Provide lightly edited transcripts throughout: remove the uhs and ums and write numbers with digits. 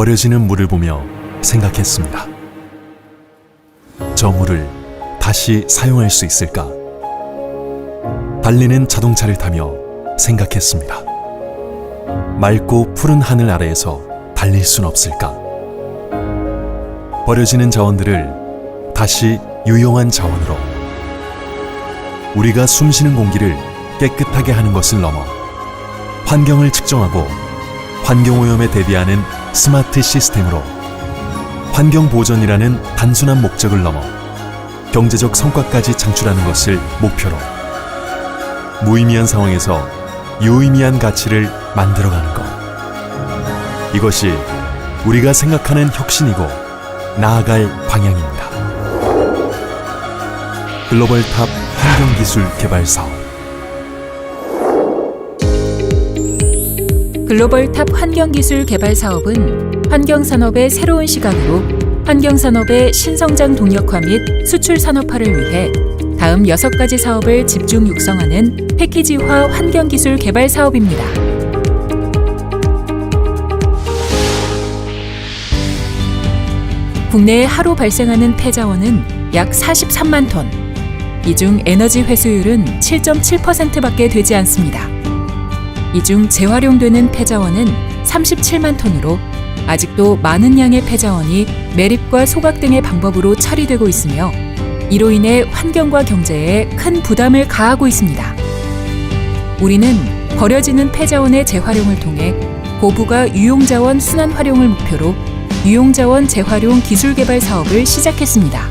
버려지는 물을 보며 생각했습니다. 저 물을 다시 사용할 수 있을까? 달리는 자동차를 타며 생각했습니다. 맑고 푸른 하늘 아래에서 달릴 순 없을까? 버려지는 자원들을 다시 유용한 자원으로, 우리가 숨쉬는 공기를 깨끗하게 하는 것을 넘어 환경을 측정하고 환경오염에 대비하는 스마트 시스템으로 환경 보전이라는 단순한 목적을 넘어 경제적 성과까지 창출하는 것을 목표로 무의미한 상황에서 유의미한 가치를 만들어가는 것. 이것이 우리가 생각하는 혁신이고 나아갈 방향입니다. 글로벌 탑 환경기술 개발 사업. 글로벌 탑 환경기술 개발 사업은 환경산업의 새로운 시각으로 환경산업의 신성장 동력화 및 수출 산업화를 위해 다음 6가지 사업을 집중 육성하는 패키지화 환경기술 개발 사업입니다. 국내에 하루 발생하는 폐자원은 약 43만 톤. 이 중 에너지 회수율은 7.7%밖에 되지 않습니다. 이 중 재활용되는 폐자원은 37만 톤으로 아직도 많은 양의 폐자원이 매립과 소각 등의 방법으로 처리되고 있으며 이로 인해 환경과 경제에 큰 부담을 가하고 있습니다. 우리는 버려지는 폐자원의 재활용을 통해 고부가 유용자원 순환 활용을 목표로 유용자원 재활용 기술 개발 사업을 시작했습니다.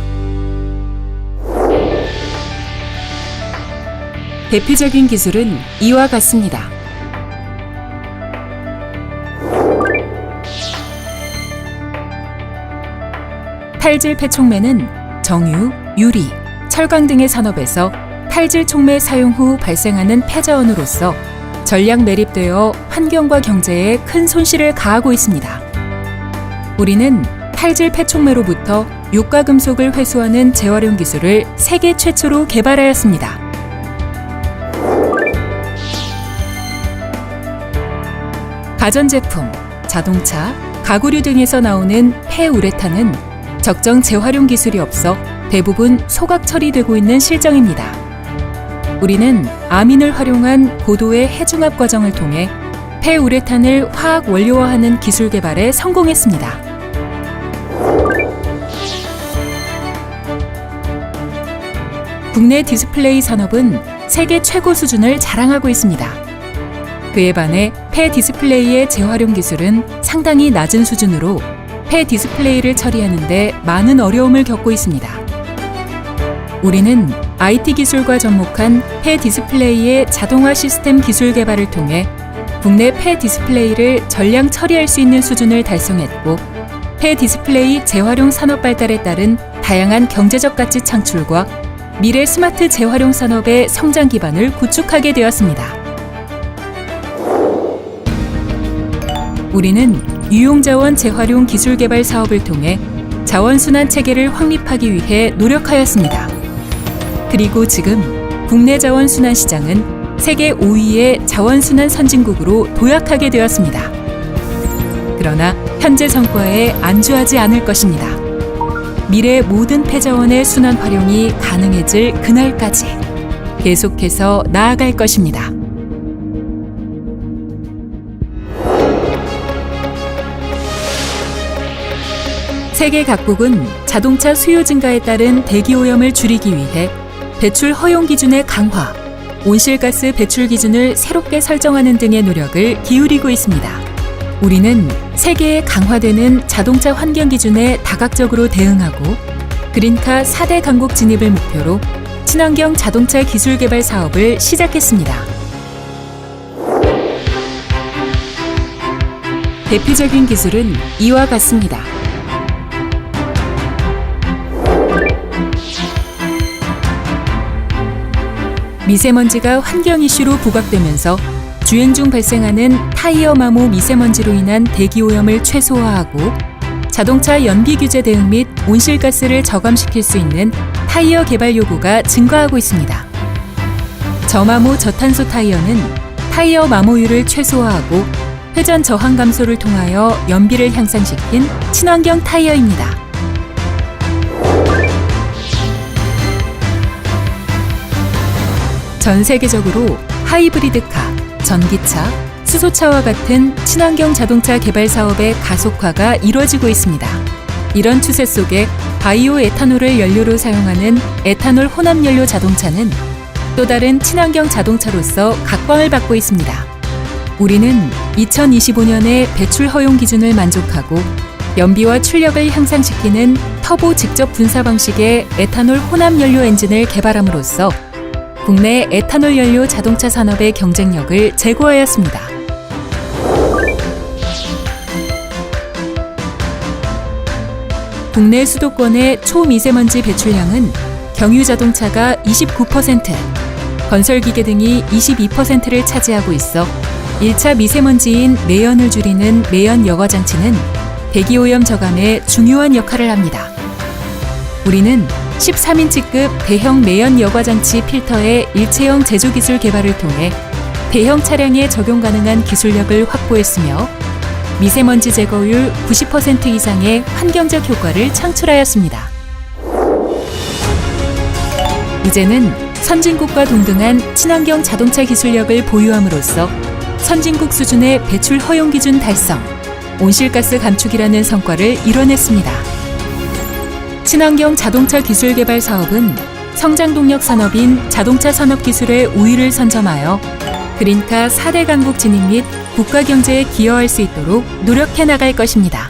대표적인 기술은 이와 같습니다. 탈질 폐촉매는 정유, 유리, 철강 등의 산업에서 탈질 촉매 사용 후 발생하는 폐자원으로서 전량 매립되어 환경과 경제에 큰 손실을 가하고 있습니다. 우리는 탈질 폐촉매로부터 유가금속을 회수하는 재활용 기술을 세계 최초로 개발하였습니다. 가전제품, 자동차, 가구류 등에서 나오는 폐우레탄은 적정 재활용 기술이 없어 대부분 소각 처리되고 있는 실정입니다. 우리는 아민을 활용한 고도의 해중압 과정을 통해 폐우레탄을 화학 원료화하는 기술 개발에 성공했습니다. 국내 디스플레이 산업은 세계 최고 수준을 자랑하고 있습니다. 그에 반해 폐 디스플레이의 재활용 기술은 상당히 낮은 수준으로 폐 디스플레이를 처리하는 데 많은 어려움을 겪고 있습니다. 우리는 IT 기술과 접목한 폐 디스플레이의 자동화 시스템 기술 개발을 통해 국내 폐 디스플레이를 전량 처리할 수 있는 수준을 달성했고 폐 디스플레이 재활용 산업 발달에 따른 다양한 경제적 가치 창출과 미래 스마트 재활용 산업의 성장 기반을 구축하게 되었습니다. 우리는 유용자원 재활용 기술 개발 사업을 통해 자원순환 체계를 확립하기 위해 노력하였습니다. 그리고 지금 국내 자원순환 시장은 세계 5위의 자원순환 선진국으로 도약하게 되었습니다. 그러나 현재 성과에 안주하지 않을 것입니다. 미래 모든 폐자원의 순환 활용이 가능해질 그날까지 계속해서 나아갈 것입니다. 세계 각국은 자동차 수요 증가에 따른 대기오염을 줄이기 위해 배출 허용 기준의 강화, 온실가스 배출 기준을 새롭게 설정하는 등의 노력을 기울이고 있습니다. 우리는 세계에 강화되는 자동차 환경 기준에 다각적으로 대응하고 그린카 4대 강국 진입을 목표로 친환경 자동차 기술 개발 사업을 시작했습니다. 대표적인 기술은 이와 같습니다. 미세먼지가 환경 이슈로 부각되면서 주행 중 발생하는 타이어 마모 미세먼지로 인한 대기오염을 최소화하고 자동차 연비 규제 대응 및 온실가스를 저감시킬 수 있는 타이어 개발 요구가 증가하고 있습니다. 저마모 저탄소 타이어는 타이어 마모율을 최소화하고 회전 저항 감소를 통하여 연비를 향상시킨 친환경 타이어입니다. 전 세계적으로 하이브리드카, 전기차, 수소차와 같은 친환경 자동차 개발 사업의 가속화가 이루어지고 있습니다. 이런 추세 속에 바이오 에탄올을 연료로 사용하는 에탄올 혼합 연료 자동차는 또 다른 친환경 자동차로서 각광을 받고 있습니다. 우리는 2025년에 배출 허용 기준을 만족하고 연비와 출력을 향상시키는 터보 직접 분사 방식의 에탄올 혼합 연료 엔진을 개발함으로써 국내 에탄올 연료 자동차 산업의 경쟁력을 제고하였습니다. 국내 수도권의 초미세먼지 배출량은 경유 자동차가 29%, 건설기계 등이 22%를 차지하고 있어 1차 미세먼지인 매연을 줄이는 매연 여과 장치는 대기오염 저감에 중요한 역할을 합니다. 우리는 13인치급 대형 매연 여과 장치 필터의 일체형 제조 기술 개발을 통해 대형 차량에 적용 가능한 기술력을 확보했으며 미세먼지 제거율 90% 이상의 환경적 효과를 창출하였습니다. 이제는 선진국과 동등한 친환경 자동차 기술력을 보유함으로써 선진국 수준의 배출 허용 기준 달성, 온실가스 감축이라는 성과를 이뤄냈습니다. 친환경 자동차 기술 개발 사업은 성장 동력 산업인 자동차 산업 기술의 우위를 선점하여 그린카 4대 강국 진입 및 국가 경제에 기여할 수 있도록 노력해 나갈 것입니다.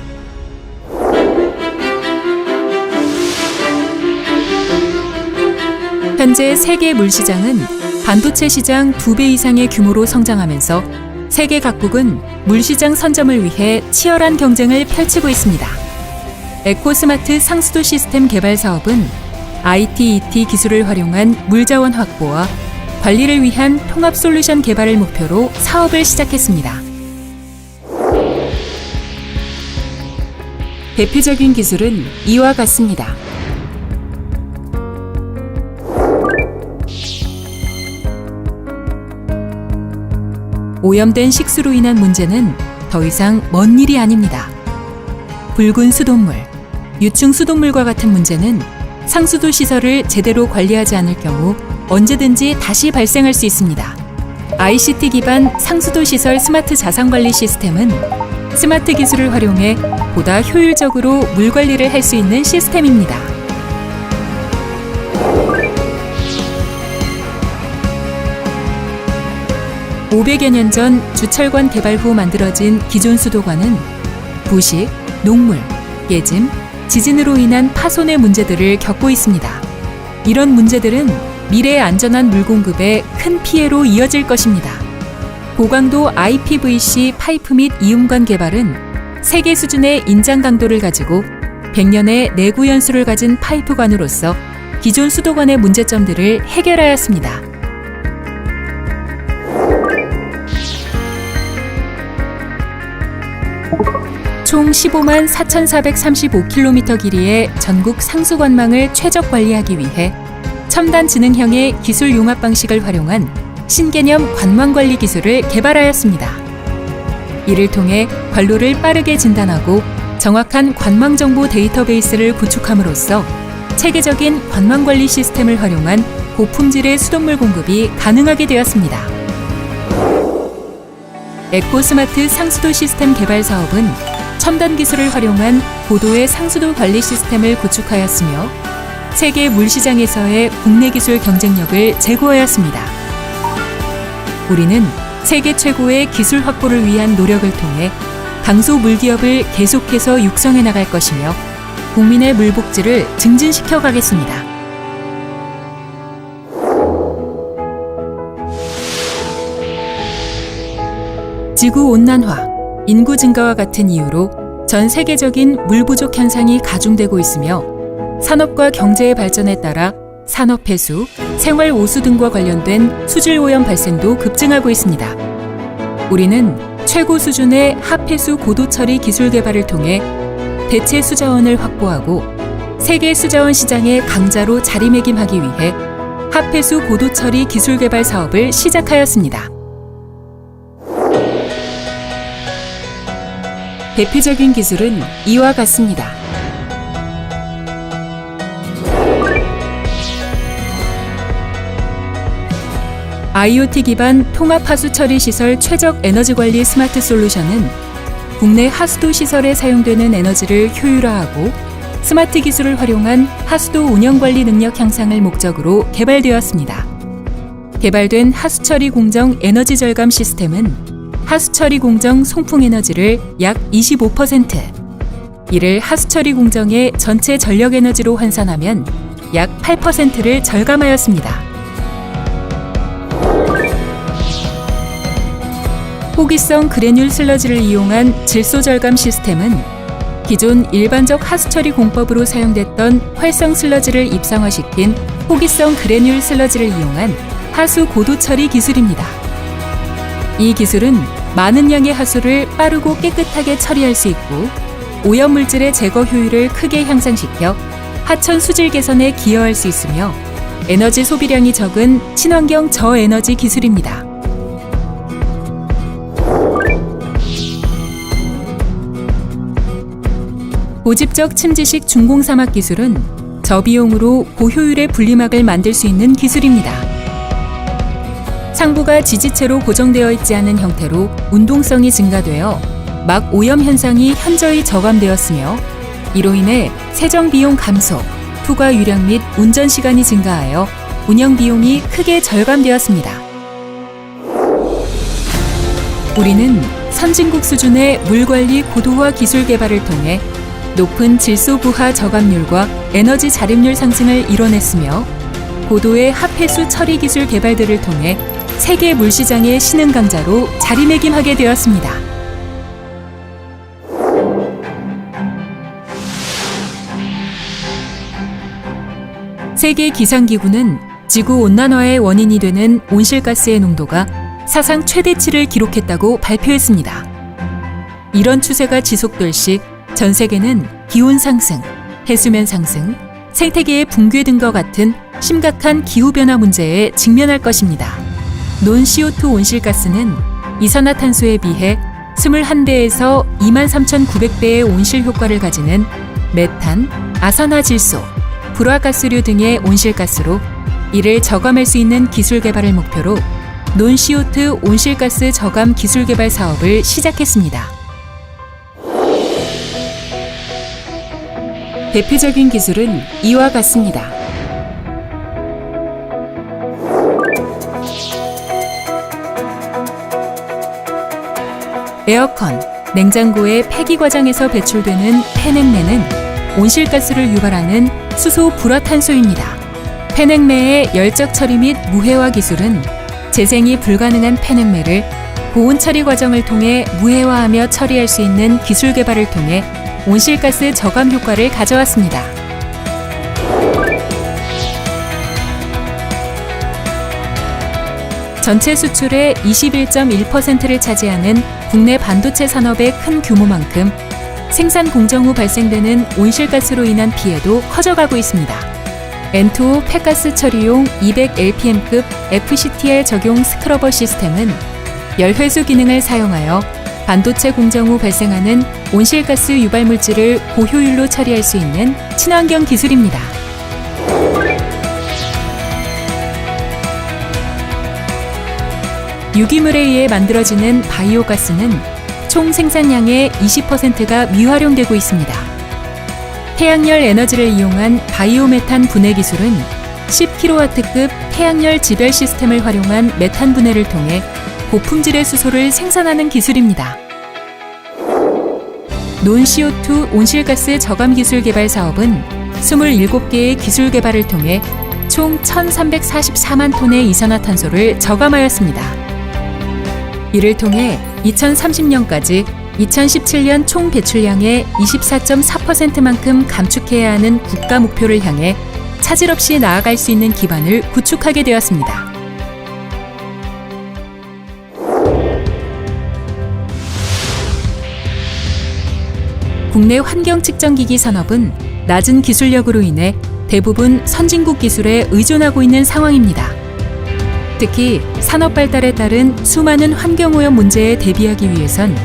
현재 세계 물시장은 반도체 시장 2배 이상의 규모로 성장하면서 세계 각국은 물시장 선점을 위해 치열한 경쟁을 펼치고 있습니다. 에코스마트 상수도 시스템 개발 사업은 ITET 기술을 활용한 물자원 확보와 관리를 위한 통합 솔루션 개발을 목표로 사업을 시작했습니다. 대표적인 기술은 이와 같습니다. 오염된 식수로 인한 문제는 더 이상 먼 일이 아닙니다. 붉은 수돗물, 유충 수돗물과 같은 문제는 상수도 시설을 제대로 관리하지 않을 경우 언제든지 다시 발생할 수 있습니다. ICT 기반 상수도 시설 스마트 자산 관리 시스템은 스마트 기술을 활용해 보다 효율적으로 물 관리를 할 수 있는 시스템입니다. (500여 년) 전 주철관 개발 후 만들어진 기존 수도관은 부식, 녹물, 깨짐, 지진으로 인한 파손의 문제들을 겪고 있습니다. 이런 문제들은 미래의 안전한 물 공급에 큰 피해로 이어질 것입니다. 고강도 IPVC 파이프 및 이음관 개발은 세계 수준의 인장 강도를 가지고 100년의 내구 연수를 가진 파이프관으로서 기존 수도관의 문제점들을 해결하였습니다. 총 15만 4,435km 길이의 전국 상수관망을 최적 관리하기 위해 첨단 지능형의 기술 융합 방식을 활용한 신개념 관망관리 기술을 개발하였습니다. 이를 통해 관로를 빠르게 진단하고 정확한 관망 정보 데이터베이스를 구축함으로써 체계적인 관망관리 시스템을 활용한 고품질의 수돗물 공급이 가능하게 되었습니다. 에코스마트 상수도 시스템 개발 사업은 첨단 기술을 활용한 고도의 상수도 관리 시스템을 구축하였으며 세계 물시장에서의 국내 기술 경쟁력을 제고하였습니다. 우리는 세계 최고의 기술 확보를 위한 노력을 통해 강소 물기업을 계속해서 육성해 나갈 것이며 국민의 물 복지를 증진시켜 가겠습니다. 지구 온난화, 인구 증가와 같은 이유로 전 세계적인 물 부족 현상이 가중되고 있으며 산업과 경제의 발전에 따라 산업 폐수, 생활 오수 등과 관련된 수질 오염 발생도 급증하고 있습니다. 우리는 최고 수준의 하폐수 고도 처리 기술 개발을 통해 대체 수자원을 확보하고 세계 수자원 시장의 강자로 자리매김하기 위해 하폐수 고도 처리 기술 개발 사업을 시작하였습니다. 대표적인 기술은 이와 같습니다. IoT 기반 통합 하수 처리 시설 최적 에너지 관리 스마트 솔루션은 국내 하수도 시설에 사용되는 에너지를 효율화하고 스마트 기술을 활용한 하수도 운영 관리 능력 향상을 목적으로 개발되었습니다. 개발된 하수처리 공정 에너지 절감 시스템은 하수처리 공정 송풍 에너지를 약 25%, 이를 하수처리 공정의 전체 전력 에너지로 환산하면 약 8%를 절감하였습니다. 호기성 그래듈 슬러지를 이용한 질소 절감 시스템은 기존 일반적 하수처리 공법으로 사용됐던 활성 슬러지를 입상화시킨 호기성 그래듈 슬러지를 이용한 하수 고도 처리 기술입니다. 이 기술은 많은 양의 하수를 빠르고 깨끗하게 처리할 수 있고 오염 물질의 제거 효율을 크게 향상시켜 하천 수질 개선에 기여할 수 있으며 에너지 소비량이 적은 친환경 저에너지 기술입니다. 고집적 침지식 중공사막 기술은 저비용으로 고효율의 분리막을 만들 수 있는 기술입니다. 상부가 지지체로 고정되어 있지 않은 형태로 운동성이 증가되어 막 오염 현상이 현저히 저감되었으며 이로 인해 세정 비용 감소, 투과 유량 및 운전 시간이 증가하여 운영 비용이 크게 절감되었습니다. 우리는 선진국 수준의 물관리 고도화 기술 개발을 통해 높은 질소 부하 저감률과 에너지 자립률 상승을 이뤄냈으며 고도의 합해수 처리 기술 개발들을 통해 세계 물시장의 신흥 강자로 자리매김하게 되었습니다. 세계 기상기구는 지구 온난화의 원인이 되는 온실가스의 농도가 사상 최대치를 기록했다고 발표했습니다. 이런 추세가 지속될 시 전 세계는 기온 상승, 해수면 상승, 생태계의 붕괴 등과 같은 심각한 기후변화 문제에 직면할 것입니다. 논 CO2 온실가스는 이산화탄소에 비해 21배에서 23,900배의 온실 효과를 가지는 메탄, 아산화질소, 불화가스류 등의 온실가스로 이를 저감할 수 있는 기술 개발을 목표로 논 CO2 온실가스 저감 기술 개발 사업을 시작했습니다. 대표적인 기술은 이와 같습니다. 에어컨, 냉장고의 폐기 과정에서 배출되는 폐냉매는 온실가스를 유발하는 수소 불화탄소입니다. 폐냉매의 열적 처리 및 무해화 기술은 재생이 불가능한 폐냉매를 보온 처리 과정을 통해 무해화하며 처리할 수 있는 기술 개발을 통해 온실가스 저감 효과를 가져왔습니다. 전체 수출의 21.1%를 차지하는 국내 반도체 산업의 큰 규모만큼 생산 공정 후 발생되는 온실가스로 인한 피해도 커져가고 있습니다. N2O 폐가스 처리용 200lpm급 FCTR 적용 스크러버 시스템은 열회수 기능을 사용하여 반도체 공정 후 발생하는 온실가스 유발 물질을 고효율로 처리할 수 있는 친환경 기술입니다. 유기물에 의해 만들어지는 바이오가스는 총 생산량의 20%가 미활용되고 있습니다. 태양열 에너지를 이용한 바이오메탄 분해 기술은 10kW급 태양열 지별 시스템을 활용한 메탄 분해를 통해 고품질의 수소를 생산하는 기술입니다. 논 CO2 온실가스 저감 기술 개발 사업은 27개의 기술 개발을 통해 총 1,344만 톤의 이산화탄소를 저감하였습니다. 이를 통해 2030년까지 2017년 총 배출량의 24.4%만큼 감축해야 하는 국가 목표를 향해 차질 없이 나아갈 수 있는 기반을 구축하게 되었습니다. 국내 환경 측정기기 산업은 낮은 기술력으로 인해 대부분 선진국 기술에 의존하고 있는 상황입니다. 특히 산업 발달에 따른 수많은 환경오염 문제에 대비하기 위해선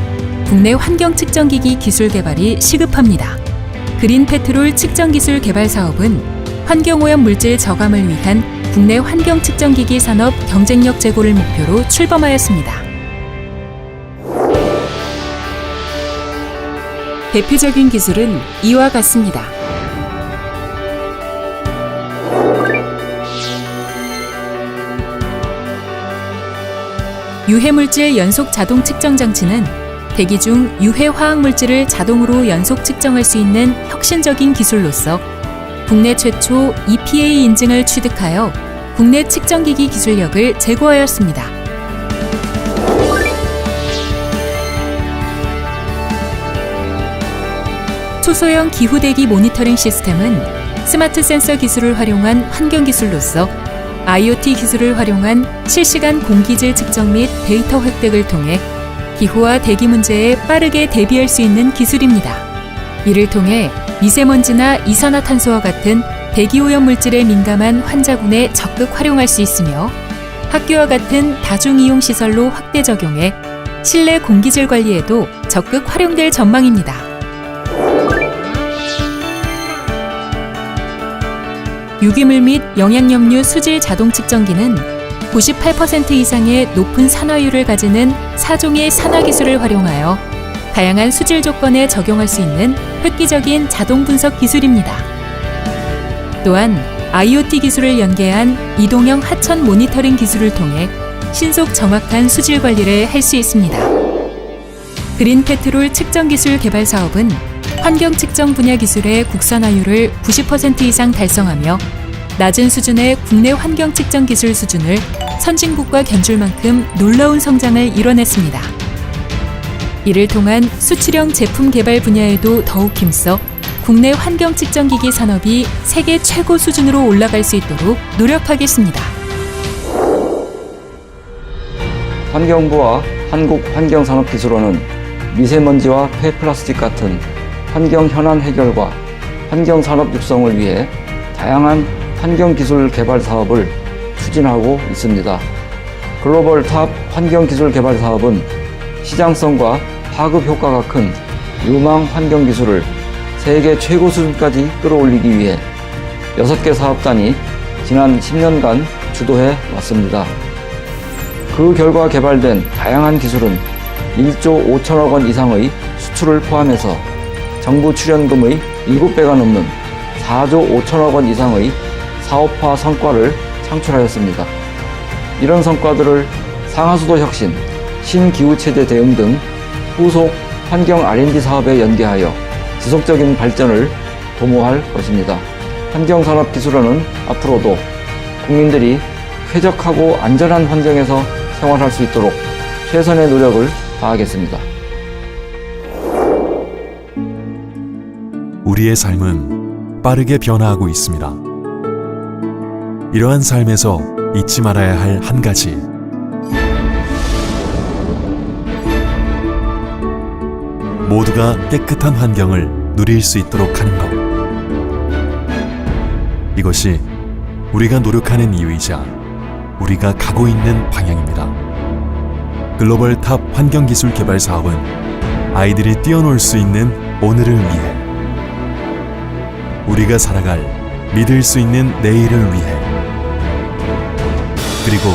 국내 환경 측정기기 기술 개발이 시급합니다. 그린 페트롤 측정 기술 개발 사업은 환경오염 물질 저감을 위한 국내 환경 측정기기 산업 경쟁력 제고를 목표로 출범하였습니다. 대표적인 기술은 이와 같습니다. 유해물질 연속 자동 측정 장치는 대기 중 유해 화학 물질을 자동으로 연속 측정할 수 있는 혁신적인 기술로서 국내 최초 EPA 인증을 취득하여 국내 측정기기 기술력을 제고하였습니다. 초소형 기후대기 모니터링 시스템은 스마트 센서 기술을 활용한 환경 기술로서 IoT 기술을 활용한 실시간 공기질 측정 및 데이터 획득을 통해 기후와 대기 문제에 빠르게 대비할 수 있는 기술입니다. 이를 통해 미세먼지나 이산화탄소와 같은 대기오염 물질에 민감한 환자군에 적극 활용할 수 있으며 학교와 같은 다중이용시설로 확대 적용해 실내 공기질 관리에도 적극 활용될 전망입니다. 유기물 및 영양염류 수질 자동 측정기는 98% 이상의 높은 산화율을 가지는 4종의 산화 기술을 활용하여 다양한 수질 조건에 적용할 수 있는 획기적인 자동 분석 기술입니다. 또한 IoT 기술을 연계한 이동형 하천 모니터링 기술을 통해 신속 정확한 수질 관리를 할 수 있습니다. 그린 페트롤 측정 기술 개발 사업은 환경 측정 분야 기술의 국산화율을 90% 이상 달성하며 낮은 수준의 국내 환경 측정 기술 수준을 선진국과 견줄 만큼 놀라운 성장을 이뤄냈습니다. 이를 통한 수출형 제품 개발 분야에도 더욱 힘써 국내 환경 측정기기 산업이 세계 최고 수준으로 올라갈 수 있도록 노력하겠습니다. 환경부와 한국환경산업기술원은 미세먼지와 폐플라스틱 같은 환경 현안 해결과 환경산업 육성을 위해 다양한 환경기술 개발 사업을 추진하고 있습니다. 글로벌 탑 환경기술 개발 사업은 시장성과 파급 효과가 큰 유망 환경기술을 세계 최고 수준까지 끌어올리기 위해 6개 사업단이 지난 10년간 주도해 왔습니다. 그 결과 개발된 다양한 기술은 1조 5천억 원 이상의 수출을 포함해서 정부 출연금의 7배가 넘는 4조 5천억 원 이상의 사업화 성과를 창출하였습니다. 이런 성과들을 상하수도 혁신, 신기후체제 대응 등 후속 환경 R&D 사업에 연계하여 지속적인 발전을 도모할 것입니다. 환경산업기술원은 앞으로도 국민들이 쾌적하고 안전한 환경에서 생활할 수 있도록 최선의 노력을 다하겠습니다. 우리의 삶은 빠르게 변화하고 있습니다. 이러한 삶에서 잊지 말아야 할 한 가지. 모두가 깨끗한 환경을 누릴 수 있도록 하는 것. 이것이 우리가 노력하는 이유이자 우리가 가고 있는 방향입니다. 글로벌 탑 환경기술 개발 사업은 아이들이 뛰어놀 수 있는 오늘을 위해, 우리가 살아갈 믿을 수 있는 내일을 위해, 그리고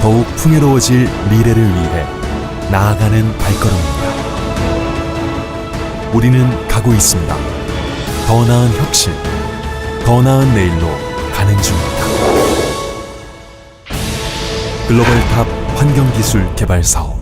더욱 풍요로워질 미래를 위해 나아가는 발걸음입니다. 우리는 가고 있습니다. 더 나은 혁신, 더 나은 내일로 가는 중입니다. 글로벌 탑 환경기술 개발 사업.